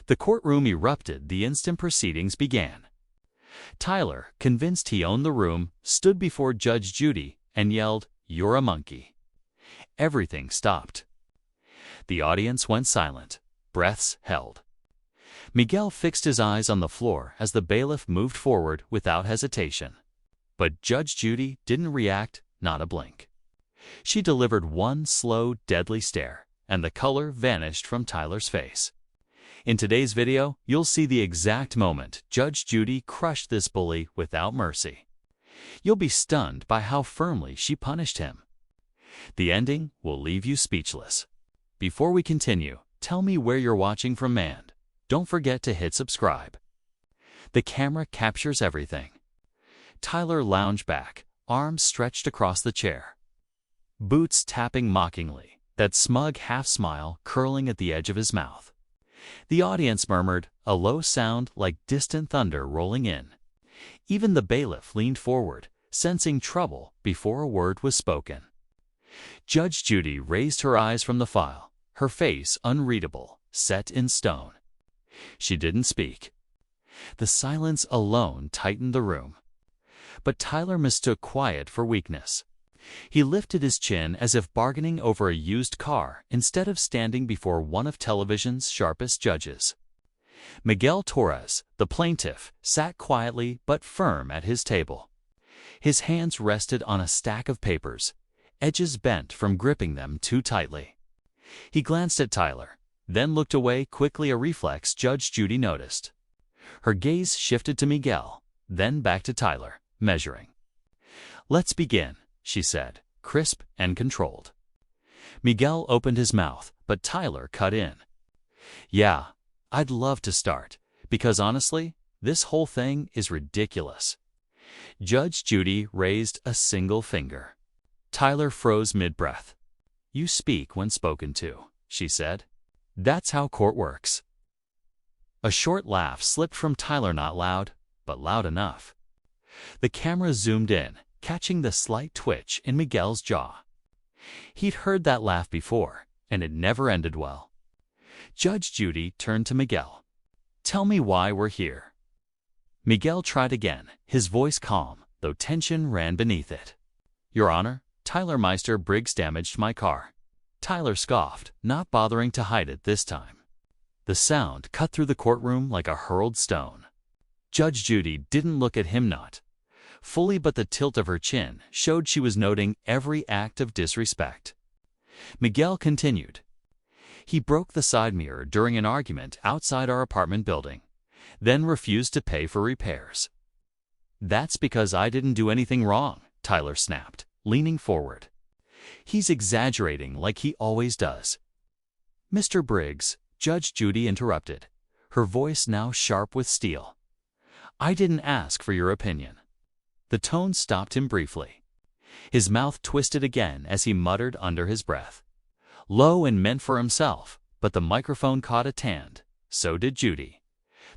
The courtroom erupted the instant proceedings began. Tyler, convinced he owned the room, stood before Judge Judy and yelled, "You're a monkey." Everything stopped. The audience went silent, breaths held. Miguel fixed his eyes on the floor as the bailiff moved forward without hesitation. But Judge Judy didn't react, not a blink. She delivered one slow, deadly stare, and the color vanished from Tyler's face. In today's video, you'll see the exact moment Judge Judy crushed this bully without mercy. You'll be stunned by how firmly she punished him. The ending will leave you speechless. Before we continue, tell me where you're watching from and don't forget to hit subscribe. The camera captures everything. Tyler lounged back, arms stretched across the chair. Boots tapping mockingly, that smug half-smile curling at the edge of his mouth. The audience murmured, a low sound like distant thunder rolling in. Even the bailiff leaned forward, sensing trouble before a word was spoken. Judge Judy raised her eyes from the file, her face unreadable, set in stone. She didn't speak. The silence alone tightened the room. But Tyler mistook quiet for weakness. He lifted his chin as if bargaining over a used car instead of standing before one of television's sharpest judges. Miguel Torres, the plaintiff, sat quietly but firm at his table. His hands rested on a stack of papers, edges bent from gripping them too tightly. He glanced at Tyler, then looked away quickly, a reflex Judge Judy noticed. Her gaze shifted to Miguel, then back to Tyler, measuring. "Let's begin," she said, crisp and controlled. Miguel opened his mouth, but Tyler cut in. "Yeah, I'd love to start, because honestly, this whole thing is ridiculous." Judge Judy raised a single finger. Tyler froze mid-breath. "You speak when spoken to," she said. "That's how court works." A short laugh slipped from Tyler, not loud, but loud enough. The camera zoomed in, catching the slight twitch in Miguel's jaw. He'd heard that laugh before, and it never ended well. Judge Judy turned to Miguel. "Tell me why we're here." Miguel tried again, his voice calm, though tension ran beneath it. "Your Honor, Tyler Meister Briggs damaged my car." Tyler scoffed, not bothering to hide it this time. The sound cut through the courtroom like a hurled stone. Judge Judy didn't look at him not fully, but the tilt of her chin showed she was noting every act of disrespect. Miguel continued. "He broke the side mirror during an argument outside our apartment building, then refused to pay for repairs." "That's because I didn't do anything wrong," Tyler snapped, leaning forward. "He's exaggerating like he always does." "Mr. Briggs," Judge Judy interrupted, her voice now sharp with steel. "I didn't ask for your opinion." The tone stopped him briefly. His mouth twisted again as he muttered under his breath. Low and meant for himself, but the microphone caught a hand. So did Judy.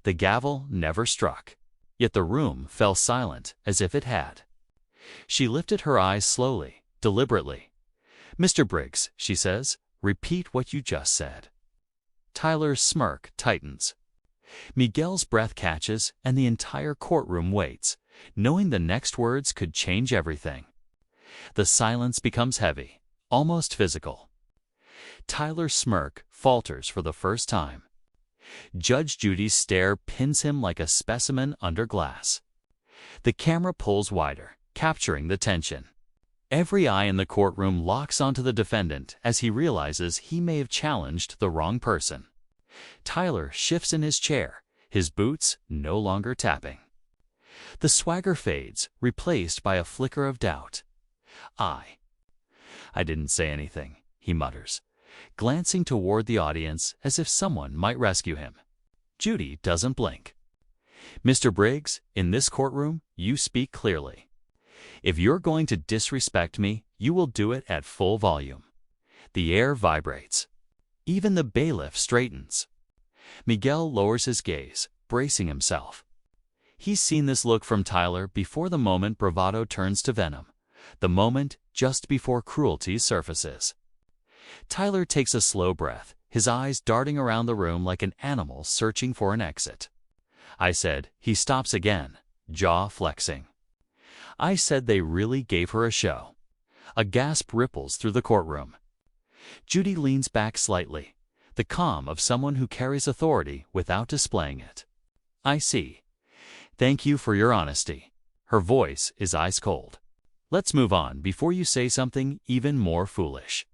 The gavel never struck, yet the room fell silent as if it had. She lifted her eyes slowly, deliberately. "Mr. Briggs," she says, "repeat what you just said." Tyler's smirk tightens. Miguel's breath catches, and the entire courtroom waits, knowing the next words could change everything. The silence becomes heavy, almost physical. Tyler's smirk falters for the first time. Judge Judy's stare pins him like a specimen under glass. The camera pulls wider, capturing the tension. Every eye in the courtroom locks onto the defendant as he realizes he may have challenged the wrong person. Tyler shifts in his chair, his boots no longer tapping. The swagger fades, replaced by a flicker of doubt. I didn't say anything," he mutters, glancing toward the audience as if someone might rescue him. Judy doesn't blink. "Mr. Briggs, in this courtroom, you speak clearly. If you're going to disrespect me, you will do it at full volume." The air vibrates. Even the bailiff straightens. Miguel lowers his gaze, bracing himself. He's seen this look from Tyler before, the moment bravado turns to venom, the moment just before cruelty surfaces. Tyler takes a slow breath, his eyes darting around the room like an animal searching for an exit. I said, he stops again, jaw flexing. I said they really gave her a show. A gasp ripples through the courtroom. Judy leans back slightly, the calm of someone who carries authority without displaying it. I see. Thank you for your honesty. Her voice is ice cold. Let's move on before you say something even more foolish.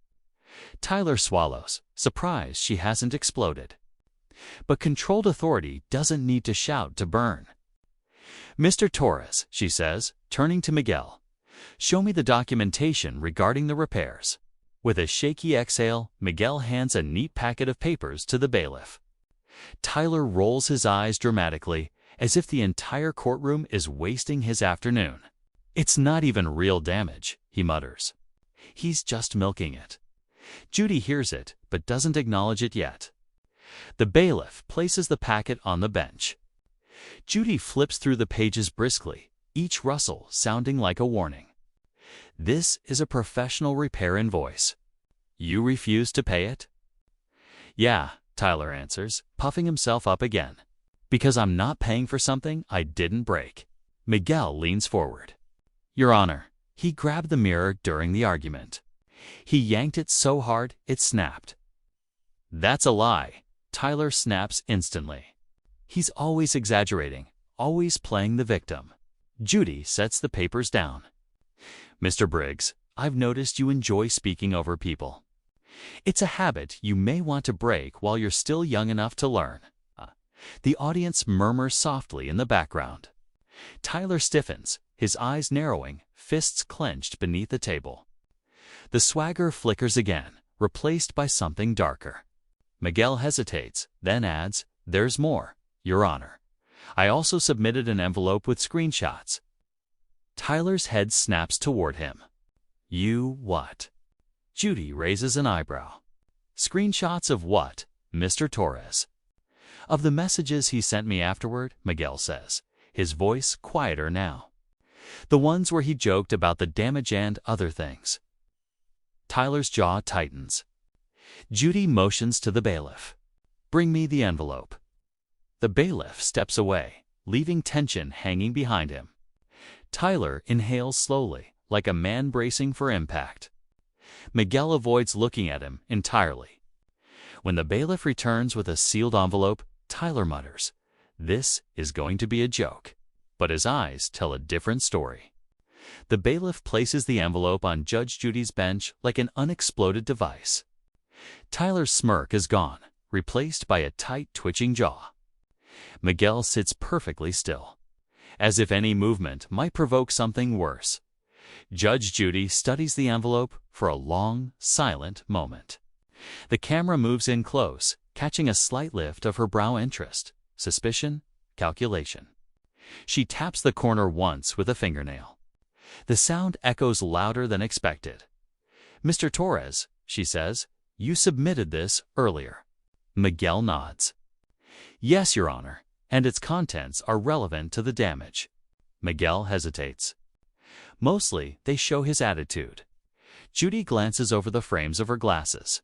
Tyler swallows, surprised she hasn't exploded. But controlled authority doesn't need to shout to burn. Mr. Torres, she says, turning to Miguel, show me the documentation regarding the repairs. With a shaky exhale, Miguel hands a neat packet of papers to the bailiff. Tyler rolls his eyes dramatically, as if the entire courtroom is wasting his afternoon. It's not even real damage, he mutters. He's just milking it. Judy hears it, but doesn't acknowledge it yet. The bailiff places the packet on the bench. Judy flips through the pages briskly, each rustle sounding like a warning. This is a professional repair invoice. You refuse to pay it? Yeah, Tyler answers, puffing himself up again. Because I'm not paying for something I didn't break. Miguel leans forward. Your Honor, he grabbed the mirror during the argument. He yanked it so hard it snapped. That's a lie, Tyler snaps instantly. He's always exaggerating, always playing the victim. Judy sets the papers down. Mr. Briggs, I've noticed you enjoy speaking over people. It's a habit you may want to break while you're still young enough to learn. The audience murmurs softly in the background. Tyler stiffens, his eyes narrowing, fists clenched beneath the table. The swagger flickers again, replaced by something darker. Miguel hesitates, then adds, There's more, Your Honor. I also submitted an envelope with screenshots. Tyler's head snaps toward him. You what? Judy raises an eyebrow. Screenshots of what, Mr. Torres? Of the messages he sent me afterward, Miguel says, his voice quieter now. The ones where he joked about the damage and other things. Tyler's jaw tightens. Judy motions to the bailiff. Bring me the envelope. The bailiff steps away, leaving tension hanging behind him. Tyler inhales slowly, like a man bracing for impact. Miguel avoids looking at him entirely. When the bailiff returns with a sealed envelope, Tyler mutters, This is going to be a joke. But his eyes tell a different story. The bailiff places the envelope on Judge Judy's bench like an unexploded device. Tyler's smirk is gone, replaced by a tight, twitching jaw. Miguel sits perfectly still, as if any movement might provoke something worse. Judge Judy studies the envelope for a long, silent moment. The camera moves in close, catching a slight lift of her brow interest, suspicion, calculation. She taps the corner once with a fingernail. The sound echoes louder than expected. Mr. Torres, she says, you submitted this earlier. Miguel nods. Yes, Your Honor, and its contents are relevant to the damage. Miguel hesitates. Mostly, they show his attitude. Judy glances over the frames of her glasses.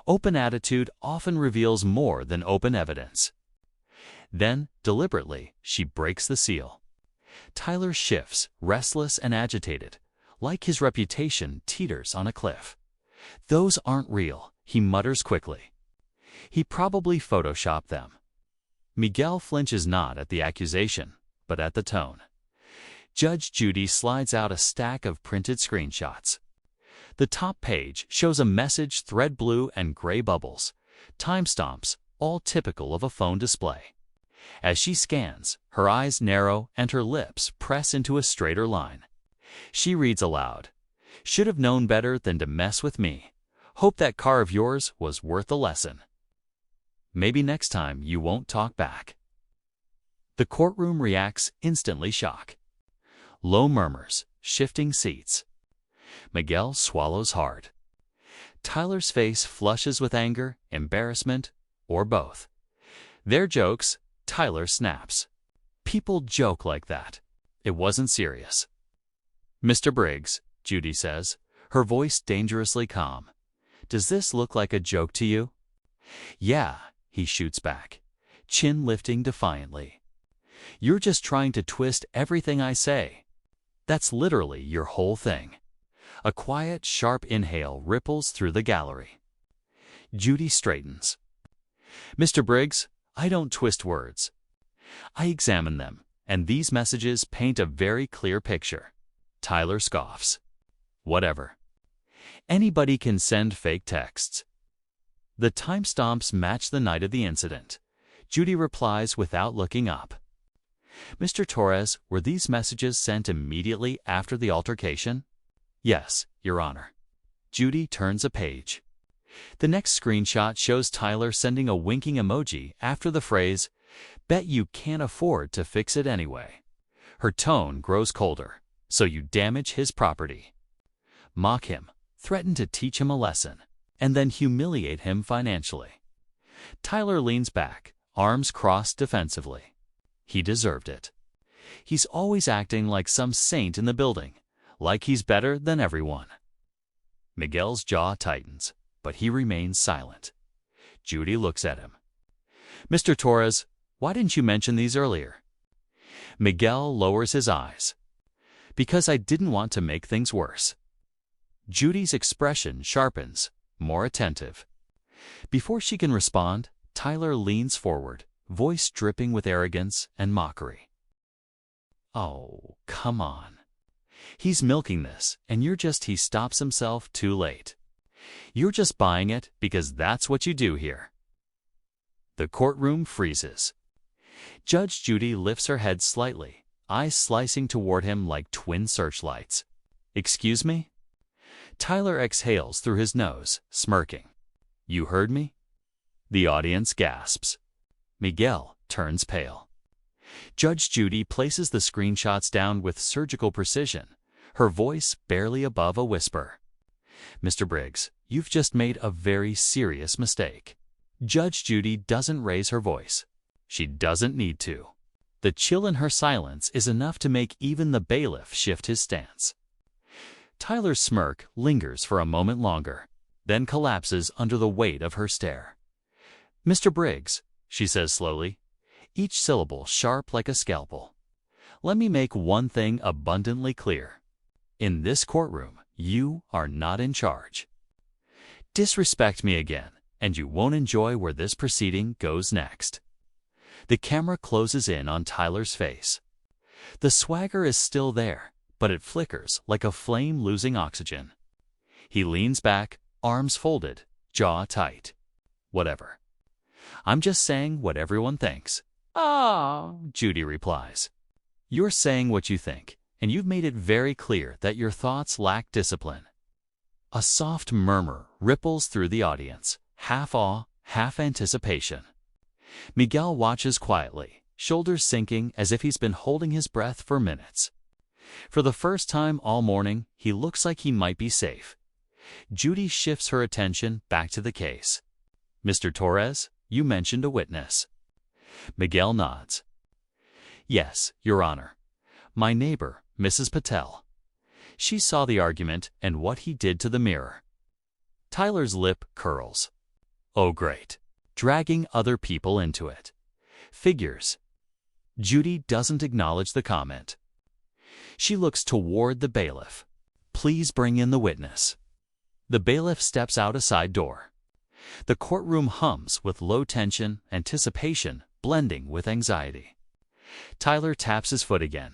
Open attitude often reveals more than open evidence. Then, deliberately, she breaks the seal. Tyler shifts, restless and agitated, like his reputation teeters on a cliff. Those aren't real, he mutters quickly. He probably photoshopped them. Miguel flinches not at the accusation, but at the tone. Judge Judy slides out a stack of printed screenshots. The top page shows a message thread blue and gray bubbles, timestamps, all typical of a phone display. As she scans, her eyes narrow and her lips press into a straighter line. She reads aloud, Should have known better than to mess with me. Hope that car of yours was worth a lesson. Maybe next time you won't talk back. The courtroom reacts instantly shock. Low murmurs, shifting seats. Miguel swallows hard. Tyler's face flushes with anger, embarrassment, or both. Their jokes, Tyler snaps. People joke like that. It wasn't serious. Mr. Briggs, Judy says, her voice dangerously calm. Does this look like a joke to you? Yeah, he shoots back, chin lifting defiantly. You're just trying to twist everything I say. That's literally your whole thing. A quiet, sharp inhale ripples through the gallery. Judy straightens. Mr. Briggs, I don't twist words. I examine them, and these messages paint a very clear picture. Tyler scoffs. Whatever. Anybody can send fake texts. The timestamps match the night of the incident. Judy replies without looking up. Mr. Torres, were these messages sent immediately after the altercation? Yes, Your Honor. Judy turns a page. The next screenshot shows Tyler sending a winking emoji after the phrase, "Bet you can't afford to fix it anyway." Her tone grows colder. So you damage his property. Mock him, threaten to teach him a lesson, and then humiliate him financially. Tyler leans back, arms crossed defensively. He deserved it. He's always acting like some saint in the building, like he's better than everyone. Miguel's jaw tightens, but he remains silent. Judy looks at him. Mr. Torres, why didn't you mention these earlier? Miguel lowers his eyes. Because I didn't want to make things worse. Judy's expression sharpens, more attentive. Before she can respond, Tyler leans forward, voice dripping with arrogance and mockery. Oh, come on. He's milking this, and he stops himself too late. You're just buying it because that's what you do here. The courtroom freezes. Judge Judy lifts her head slightly, eyes slicing toward him like twin searchlights. Excuse me? Tyler exhales through his nose, smirking. You heard me? The audience gasps. Miguel turns pale. Judge Judy places the screenshots down with surgical precision, her voice barely above a whisper. Mr. Briggs, you've just made a very serious mistake. Judge Judy doesn't raise her voice. She doesn't need to. The chill in her silence is enough to make even the bailiff shift his stance. Tyler's smirk lingers for a moment longer, then collapses under the weight of her stare. Mr. Briggs, she says slowly, each syllable sharp like a scalpel. Let me make one thing abundantly clear. In this courtroom, you are not in charge. Disrespect me again, and you won't enjoy where this proceeding goes next. The camera closes in on Tyler's face. The swagger is still there, but it flickers like a flame losing oxygen. He leans back, arms folded, jaw tight. Whatever. I'm just saying what everyone thinks. Oh, Judy replies. You're saying what you think, and you've made it very clear that your thoughts lack discipline. A soft murmur ripples through the audience, half awe, half anticipation. Miguel watches quietly, shoulders sinking as if he's been holding his breath for minutes. For the first time all morning, he looks like he might be safe. Judy shifts her attention back to the case. Mr. Torres, you mentioned a witness. Miguel nods. Yes, Your Honor. My neighbor, Mrs. Patel. She saw the argument and what he did to the mirror. Tyler's lip curls. Oh, great. Dragging other people into it. Figures. Judy doesn't acknowledge the comment. She looks toward the bailiff. Please bring in the witness. The bailiff steps out a side door. The courtroom hums with low tension, anticipation blending with anxiety. Tyler taps his foot again,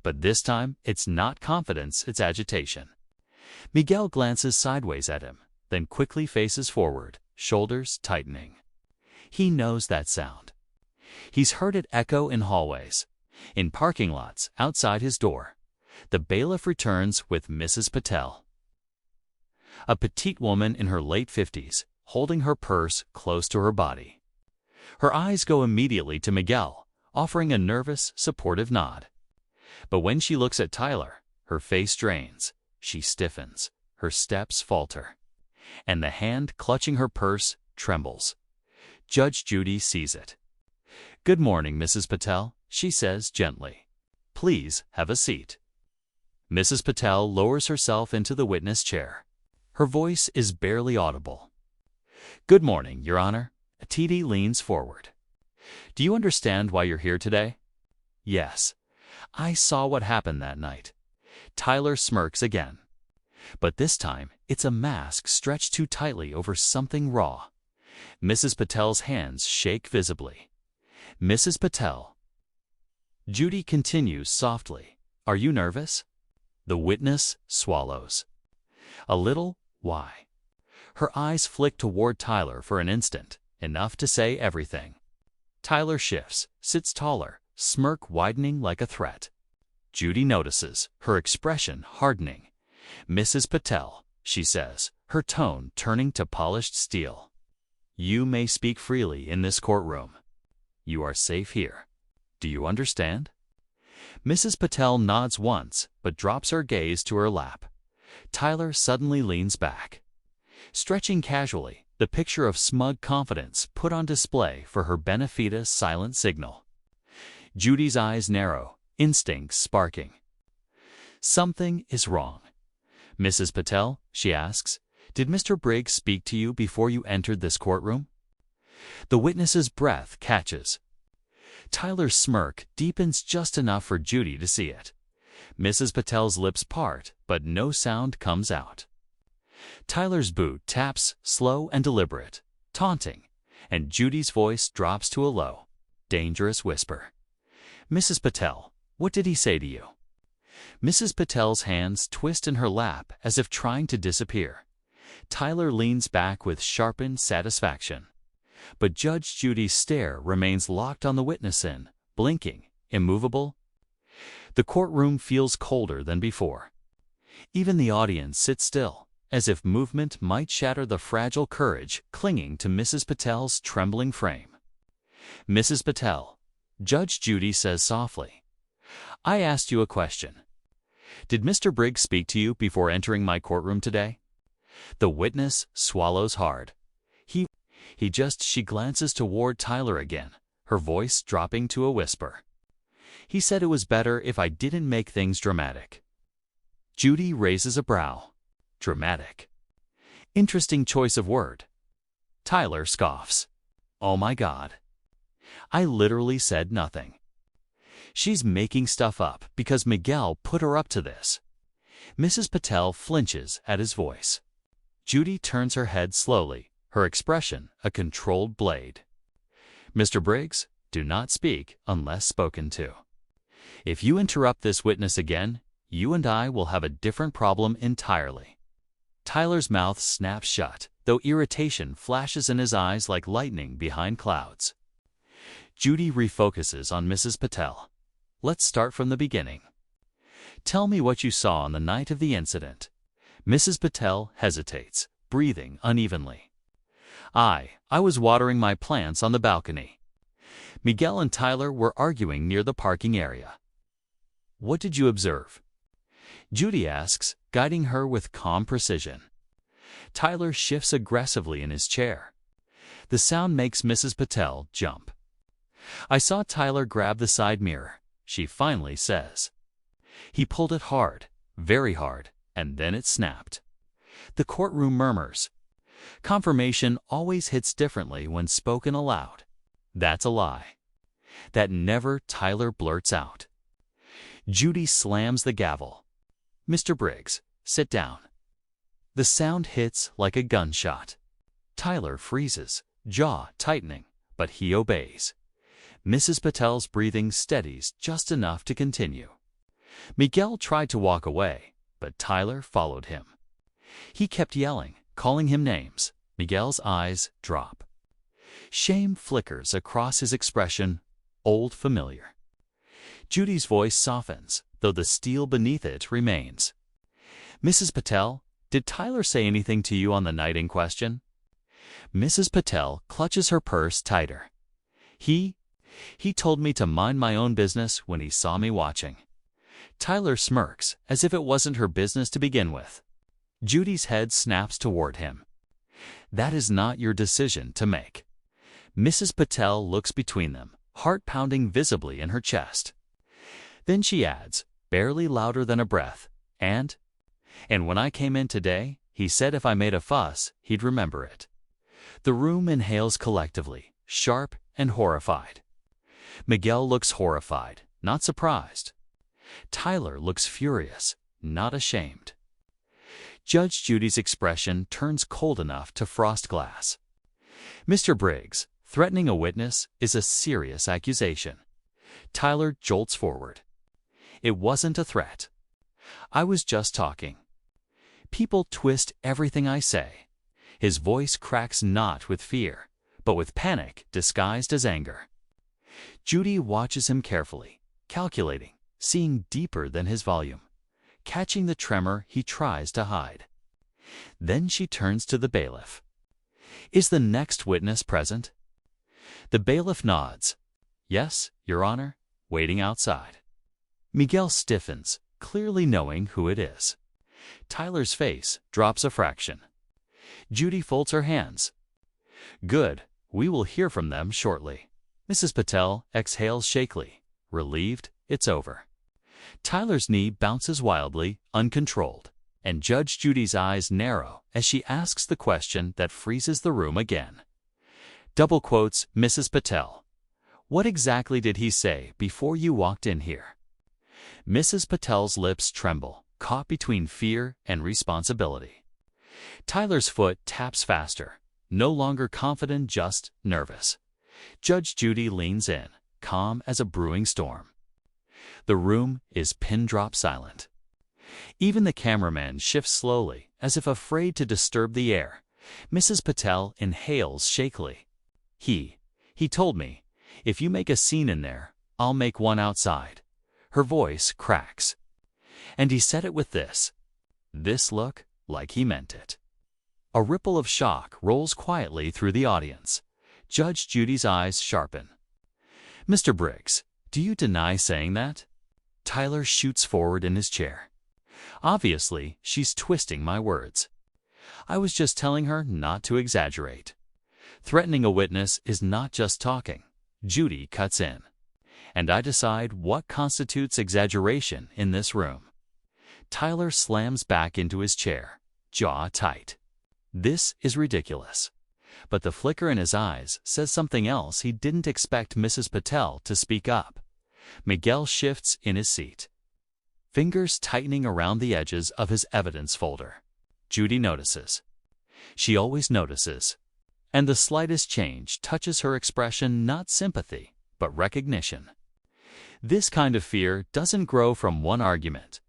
but this time it's not confidence, it's agitation. Miguel glances sideways at him, then quickly faces forward, shoulders tightening. He knows that sound. He's heard it echo in hallways, in parking lots outside his door. The bailiff returns with Mrs. Patel. A petite woman in her late 50s, holding her purse close to her body. Her eyes go immediately to Miguel, offering a nervous, supportive nod. But when she looks at Tyler, her face drains, she stiffens, her steps falter, and the hand clutching her purse trembles. Judge Judy sees it. Good morning, Mrs. Patel, she says gently. Please have a seat. Mrs. Patel lowers herself into the witness chair. Her voice is barely audible. Good morning, Your Honor. TD leans forward. Do you understand why you're here today? Yes. I saw what happened that night. Tyler smirks again. But this time, it's a mask stretched too tightly over something raw. Mrs. Patel's hands shake visibly. Mrs. Patel. Judy continues softly. Are you nervous? The witness swallows. A little. Why? Her eyes flick toward Tyler for an instant, enough to say everything. Tyler shifts, sits taller, smirk widening like a threat. Judy notices, her expression hardening. Mrs. Patel, she says, her tone turning to polished steel. You may speak freely in this courtroom. You are safe here. Do you understand? Mrs. Patel nods once, but drops her gaze to her lap. Tyler suddenly leans back. Stretching casually, the picture of smug confidence put on display for her benefita silent signal. Judy's eyes narrow, instincts sparking. Something is wrong. Mrs. Patel, she asks, did Mr. Briggs speak to you before you entered this courtroom? The witness's breath catches. Tyler's smirk deepens just enough for Judy to see it. Mrs. Patel's lips part, but no sound comes out. Tyler's boot taps, slow and deliberate, taunting, and Judy's voice drops to a low, dangerous whisper. Mrs. Patel, what did he say to you? Mrs. Patel's hands twist in her lap as if trying to disappear. Tyler leans back with sharpened satisfaction. But Judge Judy's stare remains locked on the witness blinking, immovable. The courtroom feels colder than before. Even the audience sits still, as if movement might shatter the fragile courage clinging to Mrs. Patel's trembling frame. Mrs. Patel, Judge Judy says softly, I asked you a question. Did Mr. Briggs speak to you before entering my courtroom today? The witness swallows hard. She glances toward Tyler again, her voice dropping to a whisper. He said it was better if I didn't make things dramatic. Judy raises a brow. Dramatic. Interesting choice of word. Tyler scoffs. Oh my God. I literally said nothing. She's making stuff up because Miguel put her up to this. Mrs. Patel flinches at his voice. Judy turns her head slowly, her expression a controlled blade. Mr. Briggs, do not speak unless spoken to. If you interrupt this witness again, you and I will have a different problem entirely. Tyler's mouth snaps shut, though irritation flashes in his eyes like lightning behind clouds. Judy refocuses on Mrs. Patel. Let's start from the beginning. Tell me what you saw on the night of the incident. Mrs. Patel hesitates, breathing unevenly. I was watering my plants on the balcony. Miguel and Tyler were arguing near the parking area. What did you observe? Judy asks, guiding her with calm precision. Tyler shifts aggressively in his chair. The sound makes Mrs. Patel jump. I saw Tyler grab the side mirror, she finally says. He pulled it hard, very hard, and then it snapped. The courtroom murmurs. Confirmation always hits differently when spoken aloud. That's a lie. That never Tyler blurts out. Judy slams the gavel. Mr. Briggs, sit down. The sound hits like a gunshot. Tyler freezes, jaw tightening, but he obeys. Mrs. Patel's breathing steadies just enough to continue. Miguel tried to walk away, but Tyler followed him. He kept yelling, calling him names. Miguel's eyes drop. Shame flickers across his expression, old familiar. Judy's voice softens, though the steel beneath it remains. Mrs. Patel, did Tyler say anything to you on the night in question? Mrs. Patel clutches her purse tighter. He told me to mind my own business when he saw me watching. Tyler smirks, as if it wasn't her business to begin with. Judy's head snaps toward him. That is not your decision to make. Mrs. Patel looks between them, heart pounding visibly in her chest. Then she adds, barely louder than a breath, and when I came in today, he said if I made a fuss, he'd remember it. The room inhales collectively, sharp and horrified. Miguel looks horrified, not surprised. Tyler looks furious, not ashamed. Judge Judy's expression turns cold enough to frost glass. Mr. Briggs, threatening a witness is a serious accusation. Tyler jolts forward. It wasn't a threat. I was just talking. People twist everything I say. His voice cracks not with fear, but with panic disguised as anger. Judy watches him carefully, calculating, seeing deeper than his volume, catching the tremor he tries to hide. Then she turns to the bailiff. Is the next witness present? The bailiff nods. Yes, Your Honor, waiting outside. Miguel stiffens, clearly knowing who it is. Tyler's face drops a fraction. Judy folds her hands. Good, we will hear from them shortly. Mrs. Patel exhales shakily, relieved it's over. Tyler's knee bounces wildly, uncontrolled, and Judge Judy's eyes narrow as she asks the question that freezes the room again. Double quotes Mrs. Patel. What exactly did he say before you walked in here? Mrs. Patel's lips tremble, caught between fear and responsibility. Tyler's foot taps faster, no longer confident, just nervous. Judge Judy leans in, calm as a brewing storm. The room is pin-drop silent. Even the cameraman shifts slowly, as if afraid to disturb the air. Mrs. Patel inhales shakily. He told me, if you make a scene in there, I'll make one outside. Her voice cracks. And he said it with this look, like he meant it. A ripple of shock rolls quietly through the audience. Judge Judy's eyes sharpen. Mr. Briggs, do you deny saying that? Tyler shoots forward in his chair. Obviously, she's twisting my words. I was just telling her not to exaggerate. Threatening a witness is not just talking. Judy cuts in. And I decide what constitutes exaggeration in this room. Tyler slams back into his chair, jaw tight. This is ridiculous. But the flicker in his eyes says something else. He didn't expect Mrs. Patel to speak up. Miguel shifts in his seat, fingers tightening around the edges of his evidence folder. Judy notices. She always notices. And the slightest change touches her expression, not sympathy, but recognition. This kind of fear doesn't grow from one argument.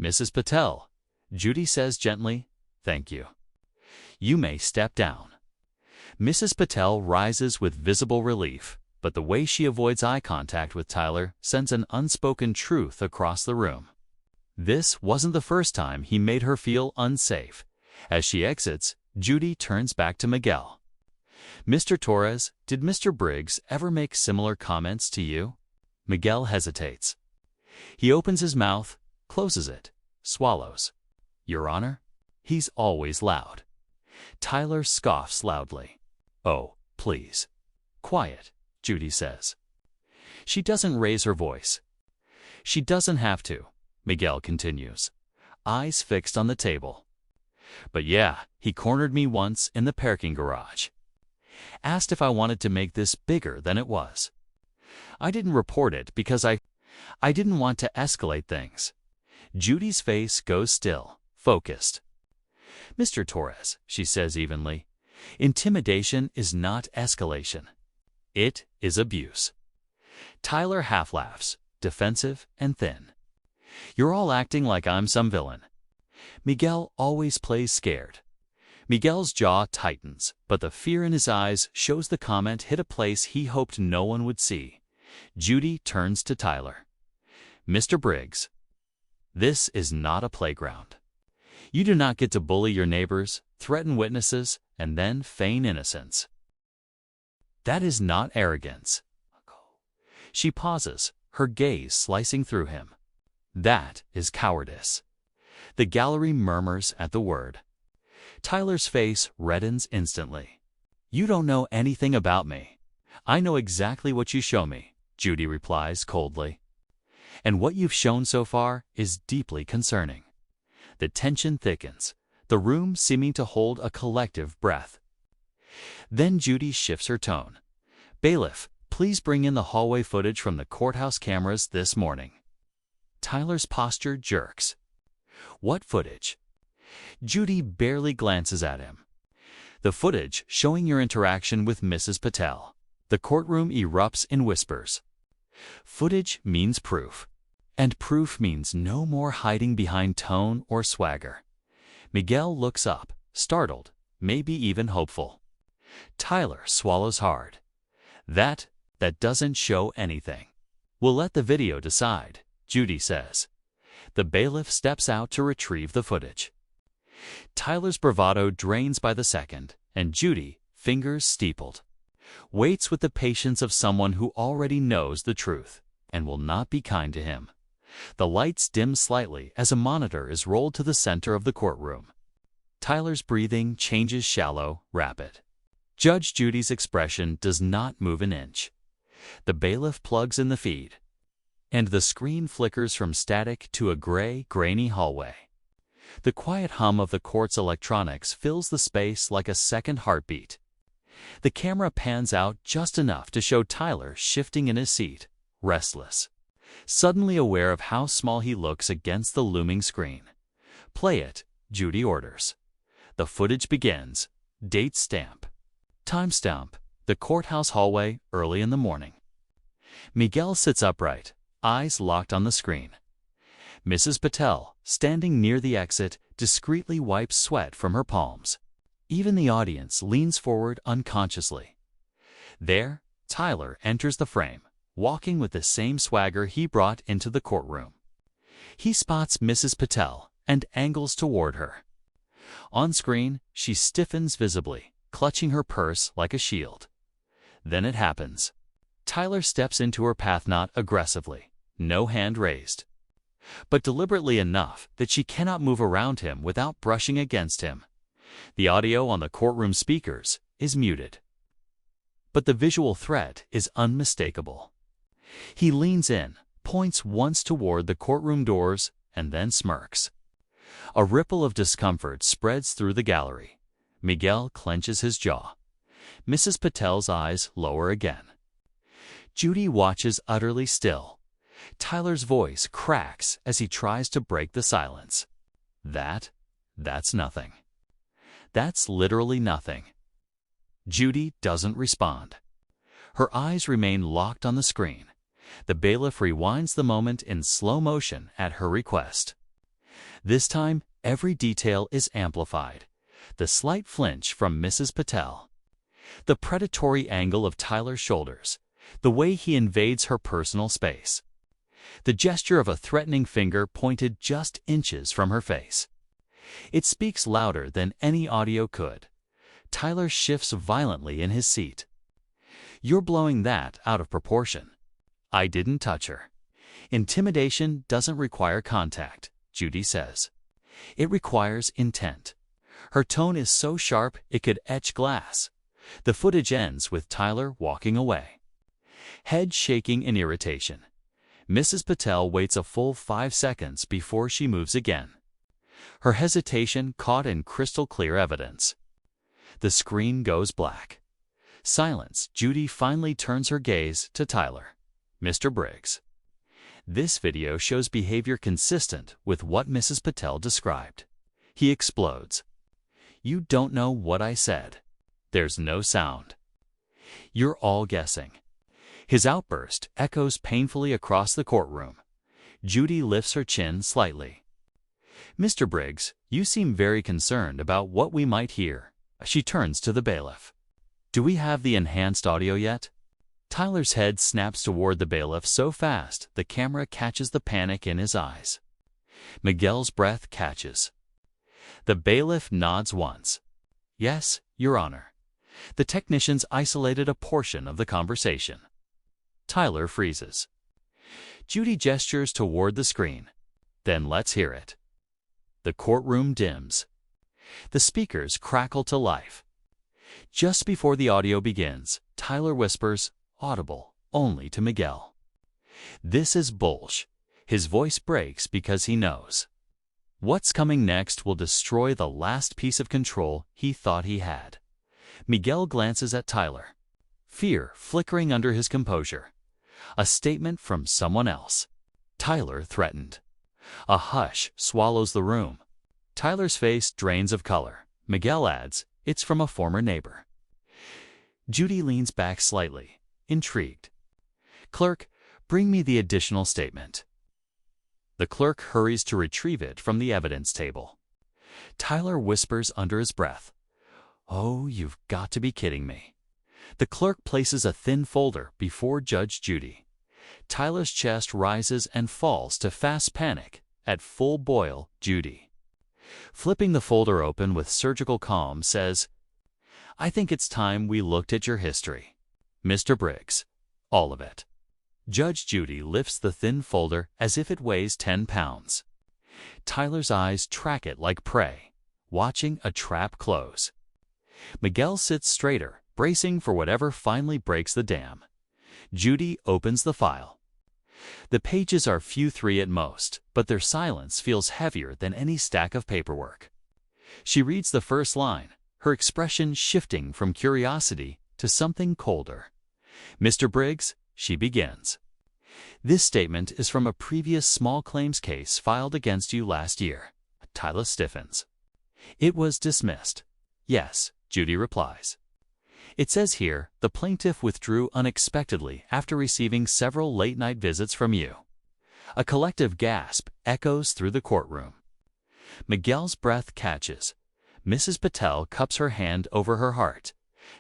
Mrs. Patel, Judy says gently, thank you. You may step down. Mrs. Patel rises with visible relief, but the way she avoids eye contact with Tyler sends an unspoken truth across the room. This wasn't the first time he made her feel unsafe. As she exits, Judy turns back to Miguel. Mr. Torres, did Mr. Briggs ever make similar comments to you? Miguel hesitates. He opens his mouth, closes it, swallows. Your Honor? He's always loud. Tyler scoffs loudly. Oh, please. Quiet, Judy says. She doesn't raise her voice. She doesn't have to, Miguel continues, eyes fixed on the table. But yeah, he cornered me once in the parking garage. Asked if I wanted to make this bigger than it was. I didn't report it because I didn't want to escalate things. Judy's face goes still, focused. Mr. Torres, she says evenly, intimidation is not escalation. It is abuse. Tyler half laughs, defensive and thin. You're all acting like I'm some villain. Miguel always plays scared. Miguel's jaw tightens, but the fear in his eyes shows the comment hit a place he hoped no one would see. Judy turns to Tyler. Mr. Briggs, this is not a playground. You do not get to bully your neighbors, threaten witnesses, and then feign innocence. That is not arrogance. She pauses, her gaze slicing through him. That is cowardice. The gallery murmurs at the word. Tyler's face reddens instantly. You don't know anything about me. I know exactly what you show me, Judy replies coldly. And what you've shown so far is deeply concerning. The tension thickens, the room seeming to hold a collective breath. Then Judy shifts her tone. Bailiff, please bring in the hallway footage from the courthouse cameras this morning. Tyler's posture jerks. What footage? Judy barely glances at him. The footage showing your interaction with Mrs. Patel. The courtroom erupts in whispers. Footage means proof. And proof means no more hiding behind tone or swagger. Miguel looks up, startled, maybe even hopeful. Tyler swallows hard. That doesn't show anything. We'll let the video decide, Judy says. The bailiff steps out to retrieve the footage. Tyler's bravado drains by the second, and Judy, fingers steepled, waits with the patience of someone who already knows the truth and will not be kind to him. The lights dim slightly as a monitor is rolled to the center of the courtroom. Tyler's breathing changes shallow, rapid. Judge Judy's expression does not move an inch. The bailiff plugs in the feed, and the screen flickers from static to a gray, grainy hallway. The quiet hum of the court's electronics fills the space like a second heartbeat. The camera pans out just enough to show Tyler shifting in his seat, restless, suddenly aware of how small he looks against the looming screen. Play it, Judy orders. The footage begins. Date stamp. Timestamp. The courthouse hallway, early in the morning. Miguel sits upright, eyes locked on the screen. Mrs. Patel, standing near the exit, discreetly wipes sweat from her palms. Even the audience leans forward unconsciously. There, Tyler enters the frame, walking with the same swagger he brought into the courtroom. He spots Mrs. Patel and angles toward her. On screen, she stiffens visibly, clutching her purse like a shield. Then it happens. Tyler steps into her path, not aggressively, no hand raised, but deliberately enough that she cannot move around him without brushing against him. The audio on the courtroom speakers is muted, but the visual threat is unmistakable. He leans in, points once toward the courtroom doors, and then smirks. A ripple of discomfort spreads through the gallery. Miguel clenches his jaw. Mrs. Patel's eyes lower again. Judy watches utterly still. Tyler's voice cracks as he tries to break the silence. That's nothing. That's literally nothing. Judy doesn't respond. Her eyes remain locked on the screen. The bailiff rewinds the moment in slow motion at her request. This time, every detail is amplified. The slight flinch from Mrs. Patel, the predatory angle of Tyler's shoulders, the way he invades her personal space, the gesture of a threatening finger pointed just inches from her face. It speaks louder than any audio could. Tyler shifts violently in his seat. You're blowing that out of proportion. I didn't touch her. Intimidation doesn't require contact, Judy says. It requires intent. Her tone is so sharp it could etch glass. The footage ends with Tyler walking away, head shaking in irritation. Mrs. Patel waits a full 5 seconds before she moves again. Her hesitation caught in crystal clear evidence. The screen goes black. Silence. Judy finally turns her gaze to Tyler. Mr. Briggs. This video shows behavior consistent with what Mrs. Patel described. He explodes. You don't know what I said. There's no sound. You're all guessing. His outburst echoes painfully across the courtroom. Judy lifts her chin slightly. Mr. Briggs, you seem very concerned about what we might hear. She turns to the bailiff. Do we have the enhanced audio yet? Tyler's head snaps toward the bailiff so fast the camera catches the panic in his eyes. Miguel's breath catches. The bailiff nods once. Yes, Your Honor. The technicians isolated a portion of the conversation. Tyler freezes. Judy gestures toward the screen. Then let's hear it. The courtroom dims. The speakers crackle to life. Just before the audio begins, Tyler whispers, audible only to Miguel. This is bullsh. His voice breaks because he knows. What's coming next will destroy the last piece of control he thought he had. Miguel glances at Tyler. fear flickering under his composure. A statement from someone else. Tyler threatened. A hush swallows the room. Tyler's face drains of color. Miguel adds, "It's from a former neighbor." Judy leans back slightly, intrigued. "Clerk, bring me the additional statement." The clerk hurries to retrieve it from the evidence table. Tyler whispers under his breath, "Oh, you've got to be kidding me." The clerk places a thin folder before Judge Judy. Tyler's chest rises and falls to fast panic. At full boil, Judy, flipping the folder open with surgical calm, says, "I think it's time we looked at your history. Mr. Briggs, all of it." Judge Judy lifts the thin folder as if it weighs 10 pounds. Tyler's eyes track it like prey, watching a trap close. Miguel sits straighter, bracing for whatever finally breaks the dam. Judy opens the file. The pages are few three at most, but their silence feels heavier than any stack of paperwork. She reads the first line, her expression shifting from curiosity to something colder. "Mr. Briggs," she begins, "this statement is from a previous small claims case filed against you last year." Tyler stiffens. "It was dismissed." "Yes," Judy replies. "It says here, the plaintiff withdrew unexpectedly after receiving several late-night visits from you." A collective gasp echoes through the courtroom. Miguel's breath catches. Mrs. Patel cups her hand over her heart.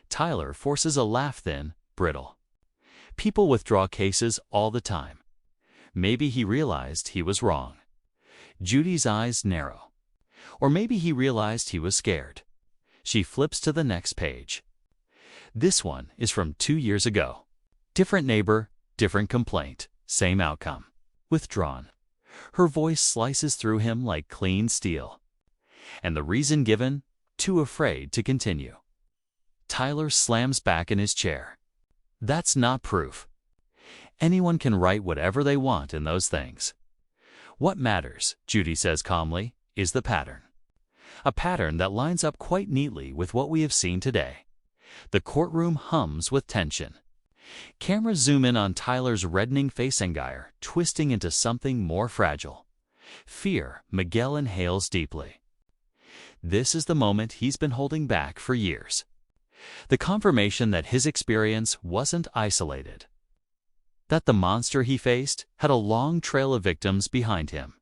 Tyler forces a laugh thin, brittle. People withdraw cases all the time. Maybe he realized he was wrong. Judy's eyes narrow. Or maybe he realized he was scared. She flips to the next page. This one is from 2 years ago. Different neighbor, different complaint, same outcome. Withdrawn. Her voice slices through him like clean steel. And the reason given? Too afraid to continue. Tyler slams back in his chair. That's not proof. Anyone can write whatever they want in those things. What matters, Judy says calmly, is the pattern. A pattern that lines up quite neatly with what we have seen today. The courtroom hums with tension. Cameras zoom in on Tyler's reddening face, anguire twisting into something more fragile. Fear. Miguel inhales deeply. This is the moment he's been holding back for years. The confirmation that his experience wasn't isolated. That the monster he faced had a long trail of victims behind him.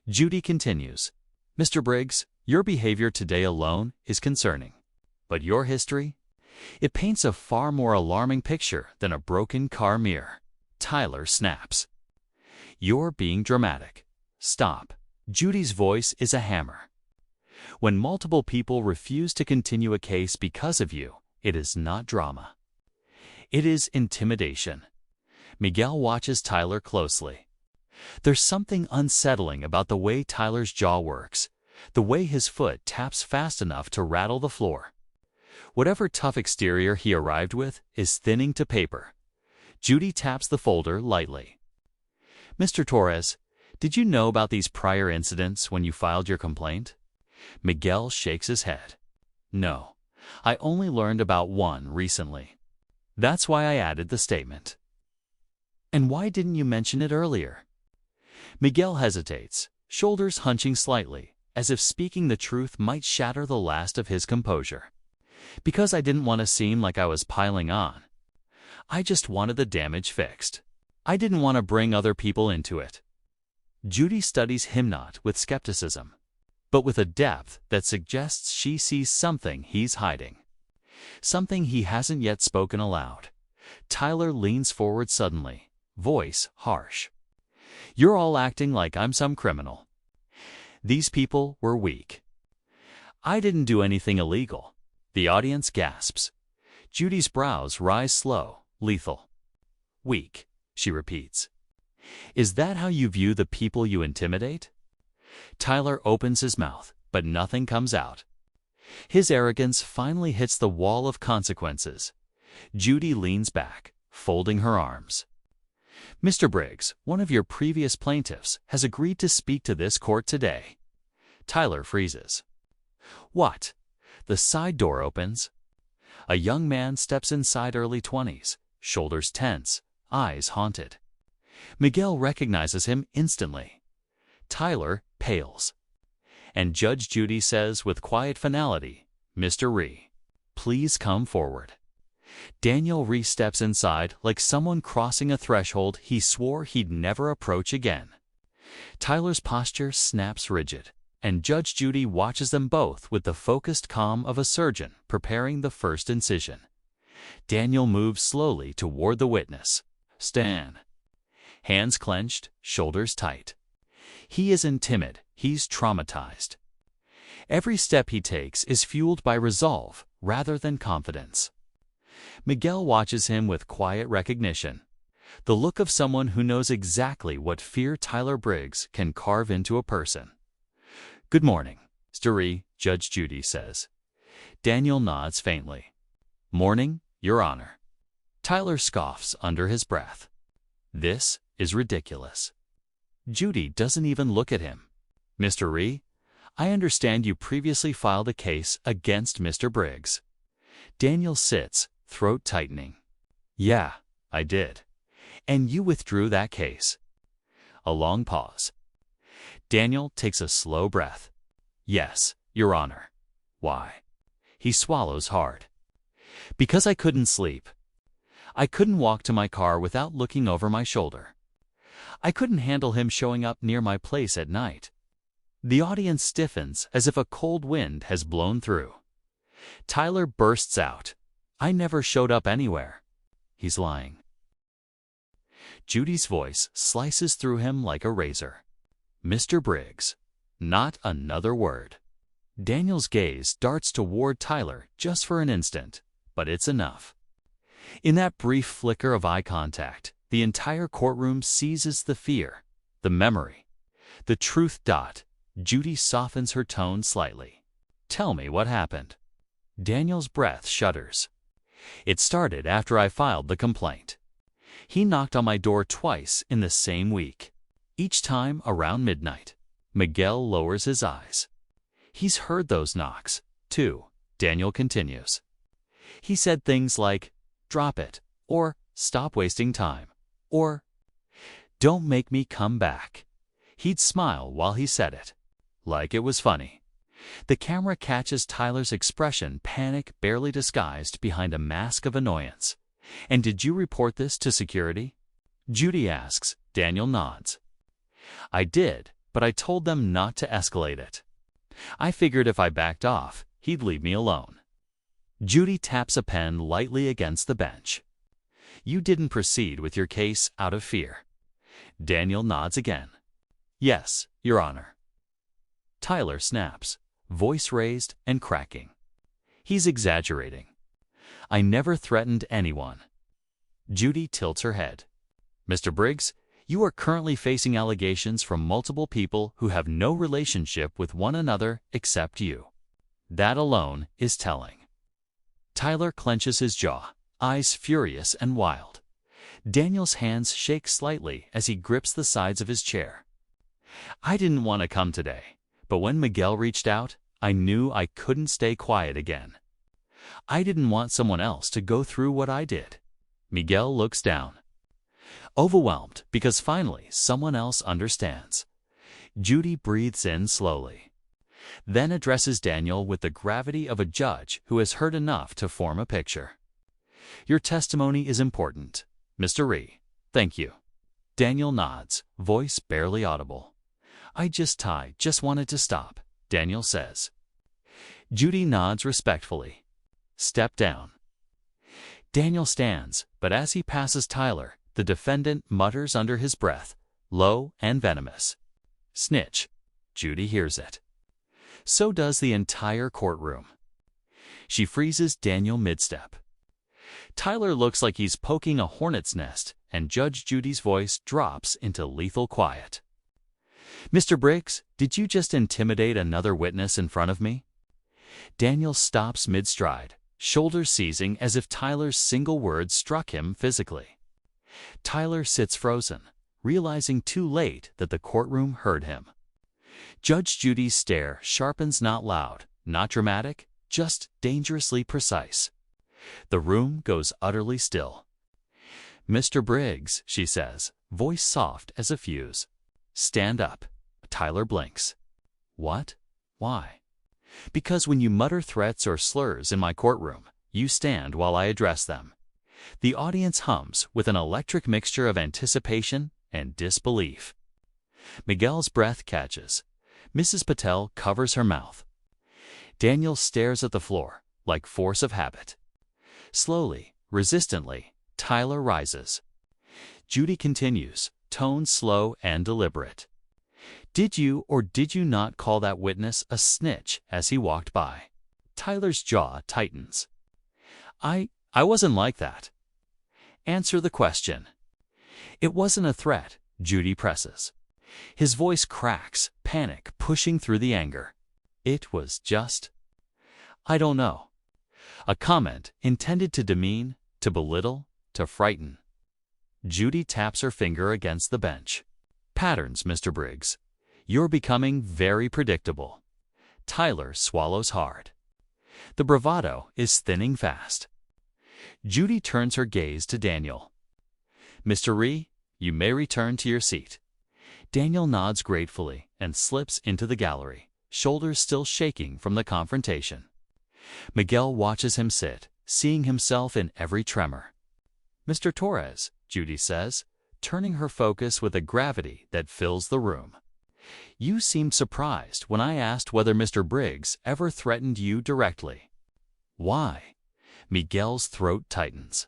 Judy continues, "Mr. Briggs, your behavior today alone is concerning. But your history? It paints a far more alarming picture than a broken car mirror." Tyler snaps. "You're being dramatic. Stop." Judy's voice is a hammer. When multiple people refuse to continue a case because of you, it is not drama. It is intimidation. Miguel watches Tyler closely. There's something unsettling about the way Tyler's jaw works, the way his foot taps fast enough to rattle the floor. Whatever tough exterior he arrived with is thinning to paper. Judy taps the folder lightly. "Mr. Torres, did you know about these prior incidents when you filed your complaint?" Miguel shakes his head. "No, I only learned about one recently. That's why I added the statement." "And why didn't you mention it earlier?" Miguel hesitates, shoulders hunching slightly, as if speaking the truth might shatter the last of his composure. "Because I didn't want to seem like I was piling on. I just wanted the damage fixed. I didn't want to bring other people into it." Judy studies him not with skepticism, but with a depth that suggests she sees something he's hiding. Something he hasn't yet spoken aloud. Tyler leans forward suddenly, voice harsh. "You're all acting like I'm some criminal. These people were weak. I didn't do anything illegal." The audience gasps. Judy's brows rise slow, lethal. "Weak," she repeats. "Is that how you view the people you intimidate?" Tyler opens his mouth, but nothing comes out. His arrogance finally hits the wall of consequences. Judy leans back, folding her arms. "Mr. Briggs, one of your previous plaintiffs, has agreed to speak to this court today." Tyler freezes. "What?" The side door opens. A young man steps inside, early 20s, shoulders tense, eyes haunted. Miguel recognizes him instantly. Tyler pales. And Judge Judy says with quiet finality, "Mr. Ree, please come forward." Daniel Ree steps inside like someone crossing a threshold he swore he'd never approach again. Tyler's posture snaps rigid, and Judge Judy watches them both with the focused calm of a surgeon preparing the first incision. Daniel moves slowly toward the witness. Stand. Hands clenched, shoulders tight. He isn't timid, he's traumatized. Every step he takes is fueled by resolve rather than confidence. Miguel watches him with quiet recognition, the look of someone who knows exactly what fear Tyler Briggs can carve into a person. "Good morning, Mr. Ree," Judge Judy says. Daniel nods faintly. "Morning, Your Honor." Tyler scoffs under his breath. This is ridiculous. Judy doesn't even look at him. "Mr. Ree, I understand you previously filed a case against Mr. Briggs." Daniel sits, throat tightening. "Yeah, I did. And you withdrew that case." A long pause. Daniel takes a slow breath. "Yes, Your Honor." "Why?" He swallows hard. "Because I couldn't sleep. I couldn't walk to my car without looking over my shoulder. I couldn't handle him showing up near my place at night." The audience stiffens as if a cold wind has blown through. Tyler bursts out. "I never showed up anywhere." He's lying. Judy's voice slices through him like a razor. "Mr. Briggs." Not another word. Daniel's gaze darts toward Tyler just for an instant, but it's enough. In that brief flicker of eye contact, the entire courtroom seizes the fear, the memory, the truth. Judy softens her tone slightly. "Tell me what happened." Daniel's breath shudders. "It started after I filed the complaint. He knocked on my door twice in the same week, each time around midnight." Miguel lowers his eyes. "He's heard those knocks, too," Daniel continues. "He said things like, 'Drop it,' or 'Stop wasting time,' or 'Don't make me come back.' He'd smile while he said it, like it was funny." The camera catches Tyler's expression, panic barely disguised behind a mask of annoyance. "And did you report this to security?" Judy asks. Daniel nods. "I did, but I told them not to escalate it. I figured if I backed off, he'd leave me alone." Judy taps a pen lightly against the bench. "You didn't proceed with your case out of fear." Daniel nods again. "Yes, Your Honor." Tyler snaps, voice raised and cracking. "He's exaggerating. I never threatened anyone." Judy tilts her head. "Mr. Briggs, you are currently facing allegations from multiple people who have no relationship with one another except you. That alone is telling." Tyler clenches his jaw, eyes furious and wild. Daniel's hands shake slightly as he grips the sides of his chair. "I didn't want to come today, but when Miguel reached out, I knew I couldn't stay quiet again. I didn't want someone else to go through what I did." Miguel looks down, overwhelmed because finally someone else understands. Judy breathes in slowly, then addresses Daniel with the gravity of a judge who has heard enough to form a picture. "Your testimony is important, Mr. Ree. Thank you." Daniel nods, voice barely audible. "I just wanted to stop," Daniel says. Judy nods respectfully. "Step down." Daniel stands, but as he passes Tyler, the defendant mutters under his breath, low and venomous, "Snitch." Judy hears it. So does the entire courtroom. She freezes Daniel mid-step. Tyler looks like he's poking a hornet's nest, and Judge Judy's voice drops into lethal quiet. "Mr. Briggs, did you just intimidate another witness in front of me?" Daniel stops mid-stride, shoulders seizing as if Tyler's single word struck him physically. Tyler sits frozen, realizing too late that the courtroom heard him. Judge Judy's stare sharpens, not loud, not dramatic, just dangerously precise. The room goes utterly still. "Mr. Briggs," she says, voice soft as a fuse. "Stand up." Tyler blinks. "What? Why?" "Because when you mutter threats or slurs in my courtroom, you stand while I address them." The audience hums with an electric mixture of anticipation and disbelief. Miguel's breath catches. Mrs. Patel covers her mouth. Daniel stares at the floor, like force of habit. Slowly, resistantly, Tyler rises. Judy continues, tone slow and deliberate. "Did you or did you not call that witness a snitch as he walked by?" Tyler's jaw tightens. I wasn't like that." "Answer the question." "It wasn't a threat," Judy presses. His voice cracks, panic pushing through the anger. "It was just, I don't know." A comment intended to demean, to belittle, to frighten. Judy taps her finger against the bench. "Patterns, Mr. Briggs. You're becoming very predictable." Tyler swallows hard. The bravado is thinning fast. Judy turns her gaze to Daniel. "Mr. Ree, you may return to your seat." Daniel nods gratefully and slips into the gallery, shoulders still shaking from the confrontation. Miguel watches him sit, seeing himself in every tremor. "Mr. Torres," Judy says, turning her focus with a gravity that fills the room. "You seemed surprised when I asked whether Mr. Briggs ever threatened you directly." "Why?" Miguel's throat tightens.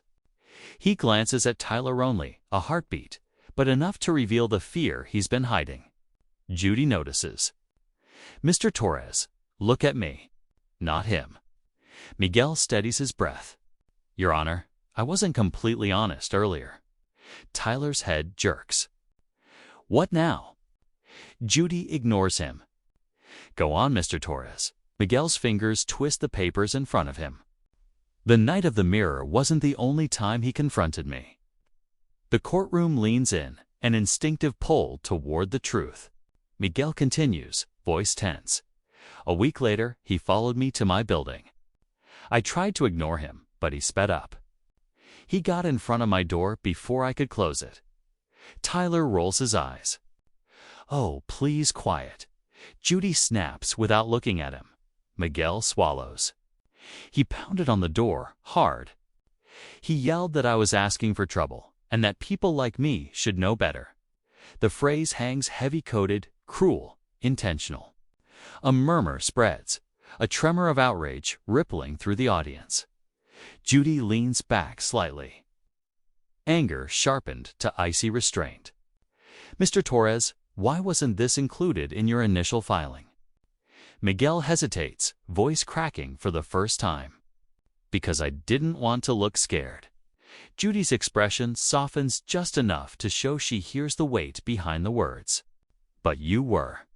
He glances at Tyler only, a heartbeat, but enough to reveal the fear he's been hiding. Judy notices. "Mr. Torres, look at me, not him." Miguel steadies his breath. "Your Honor, I wasn't completely honest earlier." Tyler's head jerks. "What now?" Judy ignores him. "Go on, Mr. Torres." Miguel's fingers twist the papers in front of him. "The night of the mirror wasn't the only time he confronted me." The courtroom leans in, an instinctive pull toward the truth. Miguel continues, voice tense. "A week later, he followed me to my building. I tried to ignore him, but he sped up. He got in front of my door before I could close it." Tyler rolls his eyes. "Oh, please quiet." Judy snaps without looking at him. Miguel swallows. "He pounded on the door, hard. He yelled that I was asking for trouble, and that people like me should know better." The phrase hangs heavy-coded, cruel, intentional. A murmur spreads, a tremor of outrage rippling through the audience. Judy leans back slightly. Anger sharpened to icy restraint. "Mr. Torres, why wasn't this included in your initial filing?" Miguel hesitates, voice cracking for the first time. "Because I didn't want to look scared." Judy's expression softens just enough to show she hears the weight behind the words. "But you were."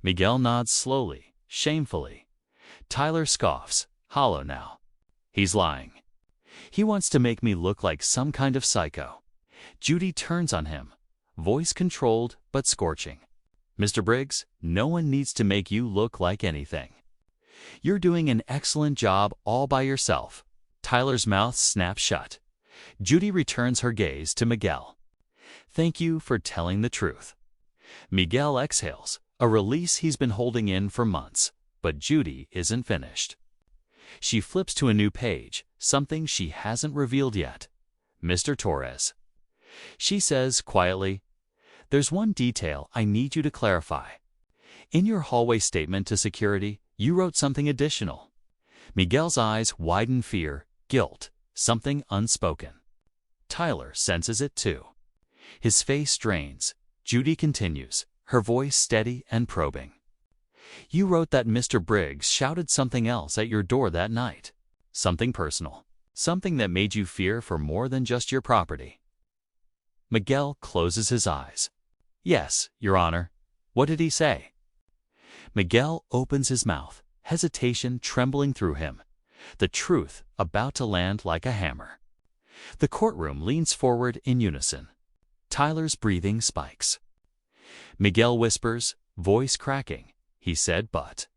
Miguel nods slowly, shamefully. Tyler scoffs, hollow now. "He's lying. He wants to make me look like some kind of psycho." Judy turns on him, voice controlled but scorching. "Mr. Briggs, no one needs to make you look like anything. You're doing an excellent job all by yourself." Tyler's mouth snaps shut. Judy returns her gaze to Miguel. "Thank you for telling the truth." Miguel exhales, a release he's been holding in for months, but Judy isn't finished. She flips to a new page, something she hasn't revealed yet. "Mr. Torres," she says quietly, "there's one detail I need you to clarify. In your hallway statement to security, you wrote something additional." Miguel's eyes widen fear, guilt, something unspoken. Tyler senses it too. His face strains. Judy continues, her voice steady and probing. "You wrote that Mr. Briggs shouted something else at your door that night. Something personal. Something that made you fear for more than just your property." Miguel closes his eyes. "Yes, Your Honor. What did he say?" Miguel opens his mouth, hesitation trembling through him, the truth about to land like a hammer. The courtroom leans forward in unison. Tyler's breathing spikes. Miguel whispers, voice cracking, "He said but."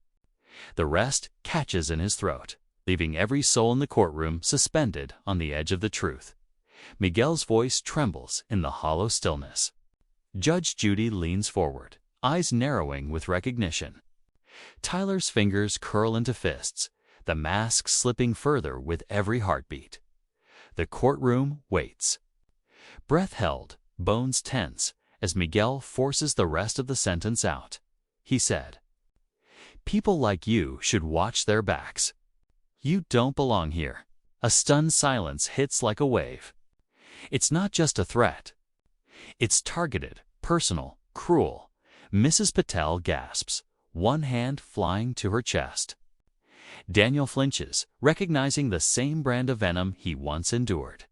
The rest catches in his throat. leaving every soul in the courtroom suspended on the edge of the truth. Miguel's voice trembles in the hollow stillness. Judge Judy leans forward, eyes narrowing with recognition. Tyler's fingers curl into fists, the mask slipping further with every heartbeat. The courtroom waits. Breath held, bones tense, as Miguel forces the rest of the sentence out. He said, "People like you should watch their backs. You don't belong here." A stunned silence hits like a wave. It's not just a threat. It's targeted, personal, cruel. Mrs. Patel gasps, one hand flying to her chest. Daniel flinches, recognizing the same brand of venom he once endured.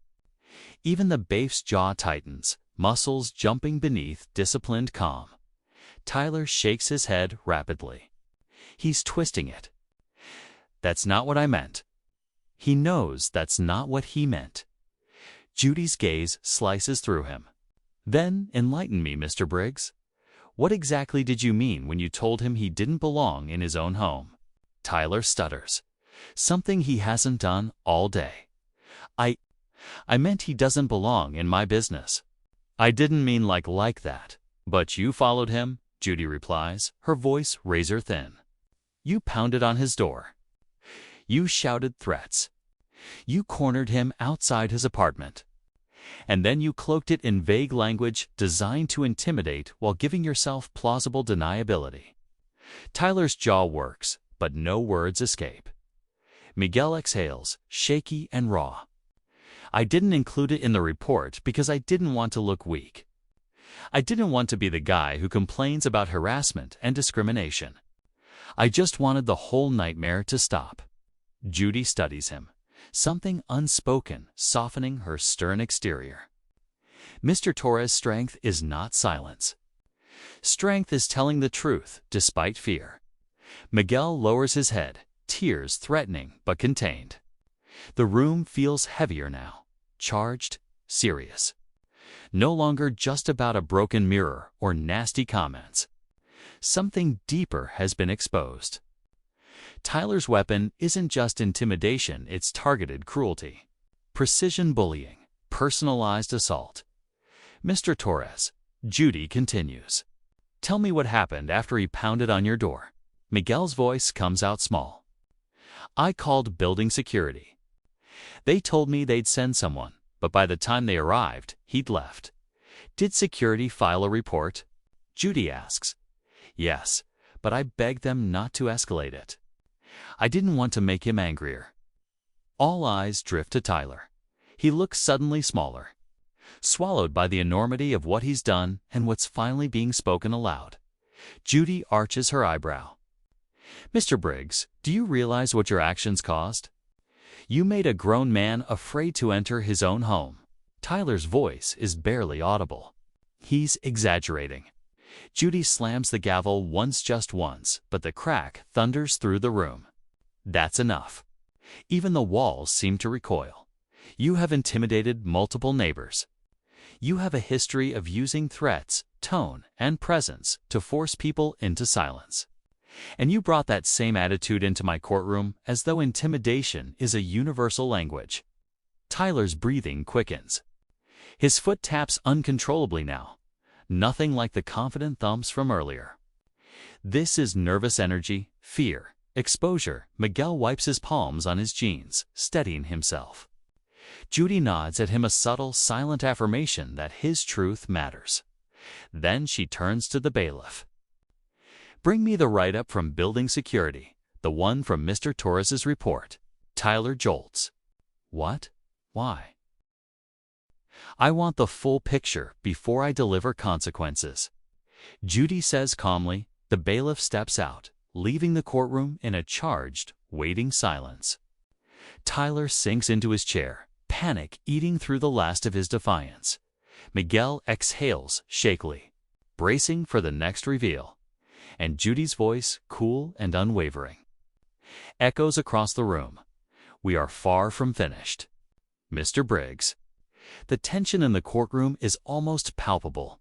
Even the baif's jaw tightens, muscles jumping beneath disciplined calm. Tyler shakes his head rapidly. He's twisting it. "That's not what I meant." He knows that's not what he meant. Judy's gaze slices through him. "Then enlighten me, Mr. Briggs. What exactly did you mean when you told him he didn't belong in his own home?" Tyler stutters. "Something he hasn't done all day. I meant he doesn't belong in my business." "I didn't mean like that. But you followed him," Judy replies, her voice razor thin. "You pounded on his door. You shouted threats. You cornered him outside his apartment. And then you cloaked it in vague language designed to intimidate while giving yourself plausible deniability." Tyler's jaw works, but no words escape. Miguel exhales, shaky and raw. "I didn't include it in the report because I didn't want to look weak. I didn't want to be the guy who complains about harassment and discrimination. I just wanted the whole nightmare to stop." Judy studies him, something unspoken softening her stern exterior. Mr. Torres' strength is not silence. Strength is telling the truth despite fear. Miguel lowers his head, tears threatening but contained. The room feels heavier now, charged, serious. No longer just about a broken mirror or nasty comments. Something deeper has been exposed. Tyler's weapon isn't just intimidation, it's targeted cruelty. Precision bullying, personalized assault. "Mr. Torres," Judy continues, "tell me what happened after he pounded on your door." Miguel's voice comes out small. "I called building security. They told me they'd send someone, but by the time they arrived, he'd left." "Did security file a report?" Judy asks. "Yes, but I begged them not to escalate it. I didn't want to make him angrier." All eyes drift to Tyler. He looks suddenly smaller, swallowed by the enormity of what he's done and what's finally being spoken aloud. Judy arches her eyebrow. "Mr. Briggs, do you realize what your actions caused? You made a grown man afraid to enter his own home." Tyler's voice is barely audible. He's exaggerating. Judy slams the gavel just once, but the crack thunders through the room. "That's enough." Even the walls seem to recoil. "You have intimidated multiple neighbors. You have a history of using threats, tone, and presence to force people into silence. And you brought that same attitude into my courtroom as though intimidation is a universal language." Tyler's breathing quickens. His foot taps uncontrollably now. Nothing like the confident thumps from earlier. This is nervous energy, fear, exposure. Miguel wipes his palms on his jeans, steadying himself. Judy nods at him, a subtle, silent affirmation that his truth matters. Then she turns to the bailiff. "Bring me the write-up from building security, the one from Mr. Torres's report." Tyler jolts. "What? Why?" "I want the full picture before I deliver consequences." Judy says calmly. The bailiff steps out, leaving the courtroom in a charged, waiting silence. Tyler sinks into his chair, panic eating through the last of his defiance. Miguel exhales shakily, bracing for the next reveal. And Judy's voice, cool and unwavering, echoes across the room. "We are far from finished. Mr. Briggs." The tension in the courtroom is almost palpable.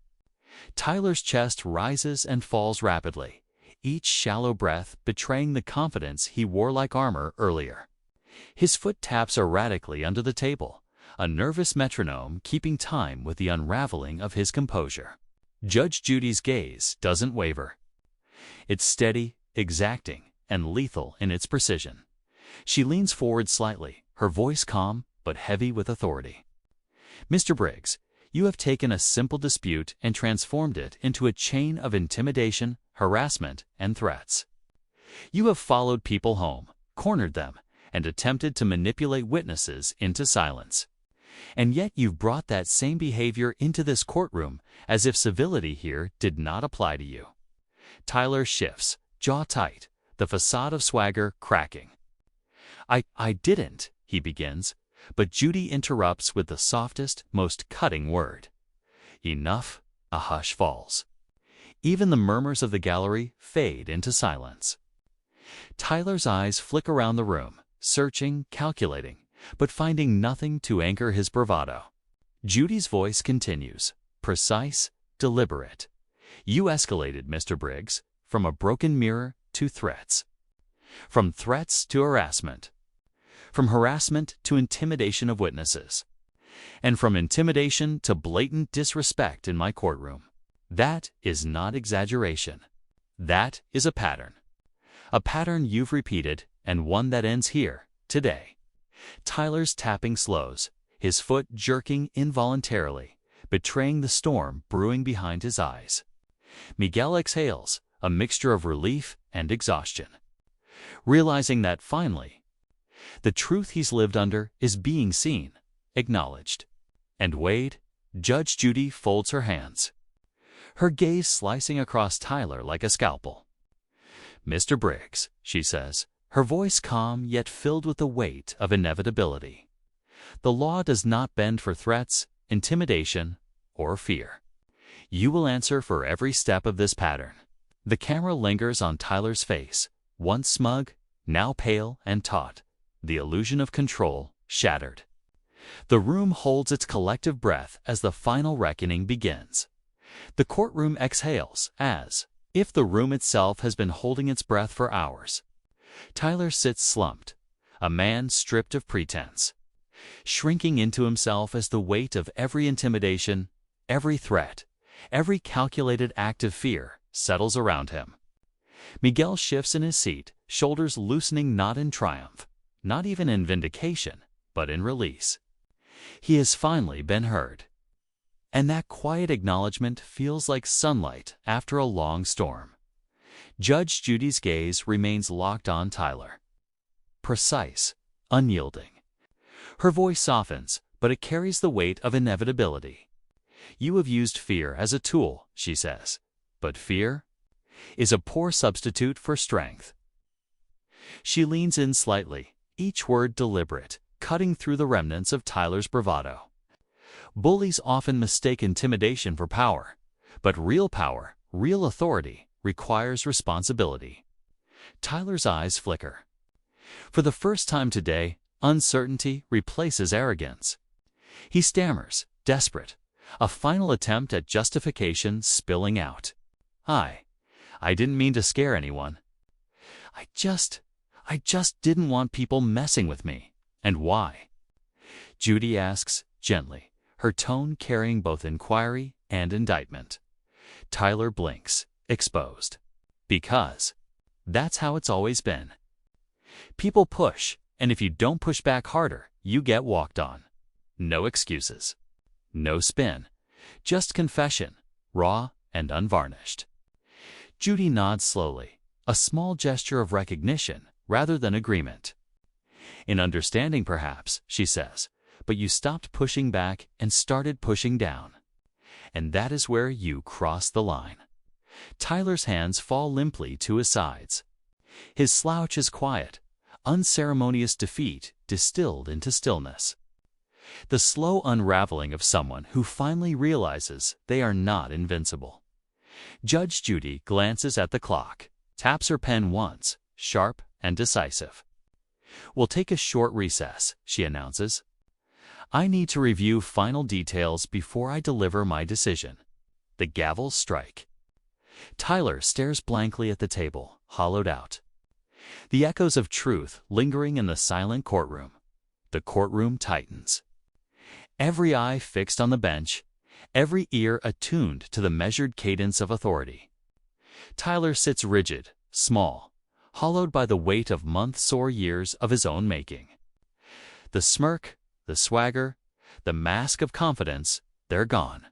Tyler's chest rises and falls rapidly, each shallow breath betraying the confidence he wore like armor earlier. His foot taps erratically under the table, a nervous metronome keeping time with the unraveling of his composure. Judge Judy's gaze doesn't waver. It's steady, exacting, and lethal in its precision. She leans forward slightly, her voice calm but heavy with authority. "Mr. Briggs, you have taken a simple dispute and transformed it into a chain of intimidation, harassment, and threats. You have followed people home, cornered them, and attempted to manipulate witnesses into silence. And yet you've brought that same behavior into this courtroom as if civility here did not apply to you." Tyler shifts, jaw tight, the facade of swagger cracking. I didn't," he begins, but Judy interrupts with the softest, most cutting word. "Enough." A hush falls. Even the murmurs of the gallery fade into silence. Tyler's eyes flick around the room, searching, calculating, but finding nothing to anchor his bravado. Judy's voice continues, precise, deliberate. "You escalated, Mr. Briggs, from a broken mirror to threats. From threats to harassment. From harassment to intimidation of witnesses. And from intimidation to blatant disrespect in my courtroom. That is not exaggeration. That is a pattern. A pattern you've repeated, and one that ends here, today." Tyler's tapping slows, his foot jerking involuntarily, betraying the storm brewing behind his eyes. Miguel exhales, a mixture of relief and exhaustion, realizing that finally, the truth he's lived under is being seen, acknowledged. And Wade, Judge Judy folds her hands, her gaze slicing across Tyler like a scalpel. "Mr. Briggs," she says, her voice calm yet filled with the weight of inevitability. "The law does not bend for threats, intimidation, or fear. You will answer for every step of this pattern." The camera lingers on Tyler's face, once smug, now pale and taut, the illusion of control shattered. The room holds its collective breath as the final reckoning begins. The courtroom exhales as if the room itself has been holding its breath for hours. Tyler sits slumped, a man stripped of pretense, shrinking into himself as the weight of every intimidation, every threat, every calculated act of fear settles around him. Miguel shifts in his seat, shoulders loosening not in triumph, not even in vindication, but in release. He has finally been heard. And that quiet acknowledgement feels like sunlight after a long storm. Judge Judy's gaze remains locked on Tyler. Precise, unyielding. Her voice softens, but it carries the weight of inevitability. "You have used fear as a tool," she says, "but fear is a poor substitute for strength." She leans in slightly, each word deliberate, cutting through the remnants of Tyler's bravado. Bullies often mistake intimidation for power, but real power, real authority, requires responsibility. Tyler's eyes flicker. For the first time today, uncertainty replaces arrogance. He stammers, desperate, a final attempt at justification spilling out. I didn't mean to scare anyone. I just didn't want people messing with me." "And why?" Judy asks, gently, her tone carrying both inquiry and indictment. Tyler blinks, exposed. "Because that's how it's always been. People push, and if you don't push back harder, you get walked on. No excuses. No spin. Just confession, raw and unvarnished." Judy nods slowly, a small gesture of recognition rather than agreement. "In understanding, perhaps," she says, "but you stopped pushing back and started pushing down. And that is where you cross the line." Tyler's hands fall limply to his sides. His slouch is quiet, unceremonious defeat distilled into stillness. The slow unraveling of someone who finally realizes they are not invincible. Judge Judy glances at the clock, taps her pen once, sharp and decisive. "We'll take a short recess," she announces. "I need to review final details before I deliver my decision." The gavels strike. Tyler stares blankly at the table, hollowed out. The echoes of truth lingering in the silent courtroom. The courtroom tightens. Every eye fixed on the bench, every ear attuned to the measured cadence of authority. Tyler sits rigid, small, hollowed by the weight of months or years of his own making. The smirk, the swagger, the mask of confidence, they're gone.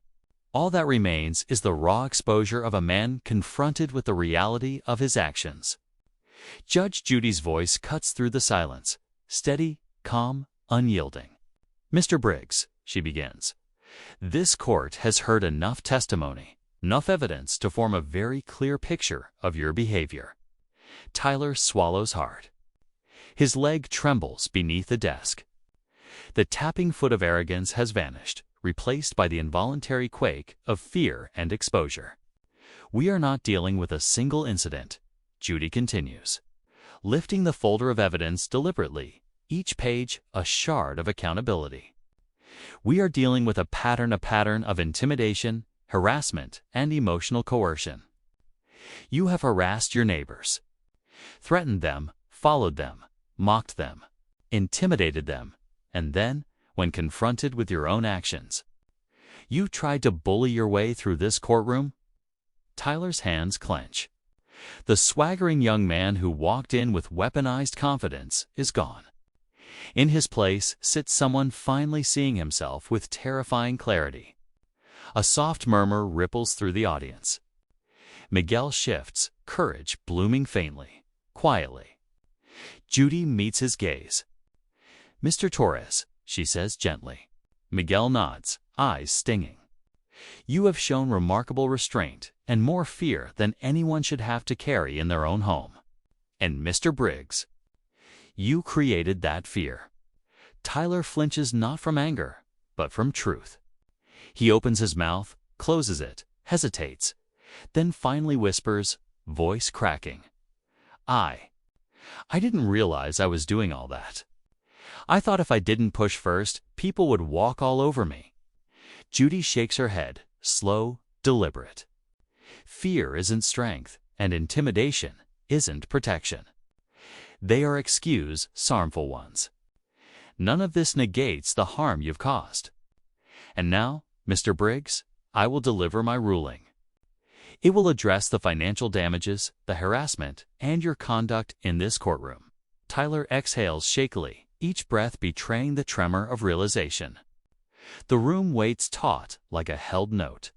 All that remains is the raw exposure of a man confronted with the reality of his actions. Judge Judy's voice cuts through the silence, steady, calm, unyielding. "Mr. Briggs," she begins, "this court has heard enough testimony, enough evidence to form a very clear picture of your behavior." Tyler swallows hard. His leg trembles beneath the desk. The tapping foot of arrogance has vanished, replaced by the involuntary quake of fear and exposure. "We are not dealing with a single incident," Judy continues, lifting the folder of evidence deliberately, each page a shard of accountability. "We are dealing with a pattern of intimidation, harassment, and emotional coercion. You have harassed your neighbors, threatened them, followed them, mocked them, intimidated them, and then, when confronted with your own actions, you tried to bully your way through this courtroom." Tyler's hands clench. The swaggering young man who walked in with weaponized confidence is gone. In his place sits someone finally seeing himself with terrifying clarity. A soft murmur ripples through the audience. Miguel shifts, courage blooming faintly, quietly. Judy meets his gaze. "Mr. Torres," she says gently. Miguel nods, eyes stinging. "You have shown remarkable restraint and more fear than anyone should have to carry in their own home. And Mr. Briggs, you created that fear." Tyler flinches not from anger, but from truth. He opens his mouth, closes it, hesitates, then finally whispers, voice cracking, I didn't realize I was doing all that. I thought if I didn't push first, people would walk all over me." Judy shakes her head, slow, deliberate. Fear isn't strength, and intimidation isn't protection. They are excuse harmful ones. None of this negates the harm you've caused. And now, Mr. Briggs, I will deliver my ruling. It will address the financial damages, the harassment, and your conduct in this courtroom. Tyler exhales shakily, each breath betraying the tremor of realization. The room waits taut like a held note.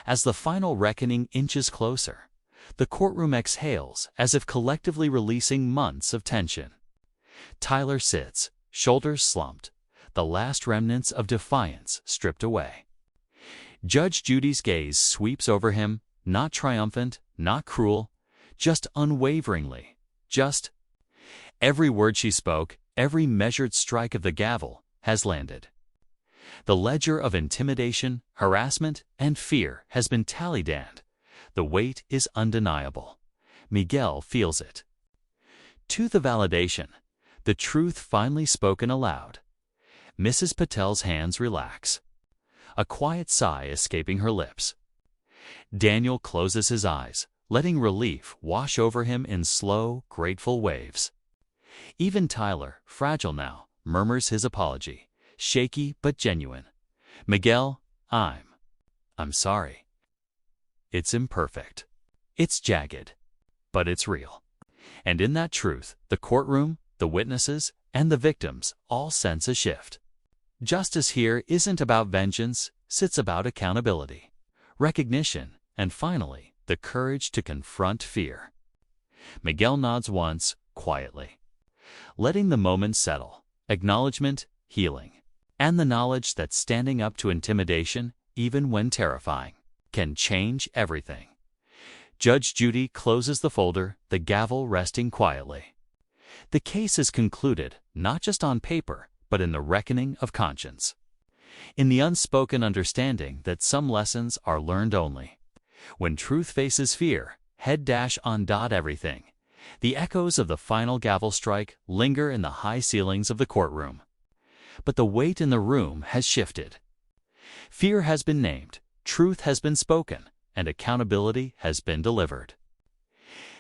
As the final reckoning inches closer, the courtroom exhales as if collectively releasing months of tension. Tyler sits, shoulders slumped, the last remnants of defiance stripped away. Judge Judy's gaze sweeps over him, not triumphant, not cruel, just unwaveringly, just. Every word she spoke, every measured strike of the gavel, has landed. The ledger of intimidation, harassment, and fear has been tallied, and the weight is undeniable. Miguel feels it. To the validation, the truth finally spoken aloud. Mrs. Patel's hands relax, a quiet sigh escaping her lips. Daniel closes his eyes, letting relief wash over him in slow, grateful waves. Even Tyler, fragile now, murmurs his apology, shaky but genuine. "Miguel, I'm sorry. It's imperfect. It's jagged. But it's real." And in that truth, the courtroom, the witnesses, and the victims all sense a shift. Justice here isn't about vengeance, it's about accountability, recognition, and finally, the courage to confront fear. Miguel nods once, quietly, letting the moment settle, acknowledgement, healing, and the knowledge that standing up to intimidation, even when terrifying, can change everything. Judge Judy closes the folder, the gavel resting quietly. The case is concluded, not just on paper, but in the reckoning of conscience. In the unspoken understanding that some lessons are learned only. When truth faces fear, head-on everything. The echoes of the final gavel strike linger in the high ceilings of the courtroom. But the weight in the room has shifted. Fear has been named, truth has been spoken, and accountability has been delivered.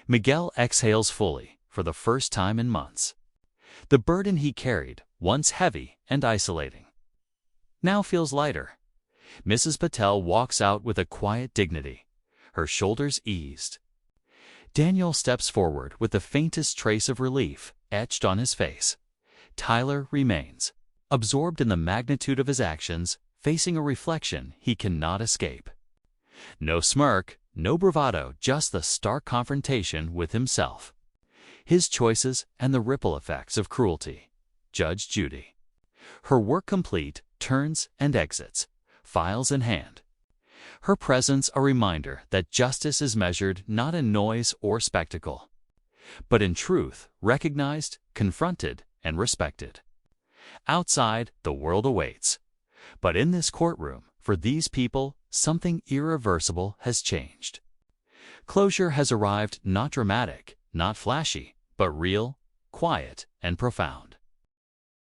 Miguel exhales fully, for the first time in months. The burden he carried, once heavy and isolating, now feels lighter. Mrs. Patel walks out with a quiet dignity, her shoulders eased. Daniel steps forward with the faintest trace of relief etched on his face. Tyler remains, absorbed in the magnitude of his actions, facing a reflection he cannot escape. No smirk, no bravado, just the stark confrontation with himself, his choices, and the ripple effects of cruelty. Judge Judy, her work complete, turns and exits, files in hand. Her presence a reminder that justice is measured not in noise or spectacle, but in truth, recognized, confronted, and respected. Outside, the world awaits. But in this courtroom, for these people, something irreversible has changed. Closure has arrived, not dramatic, not flashy, but real, quiet, and profound.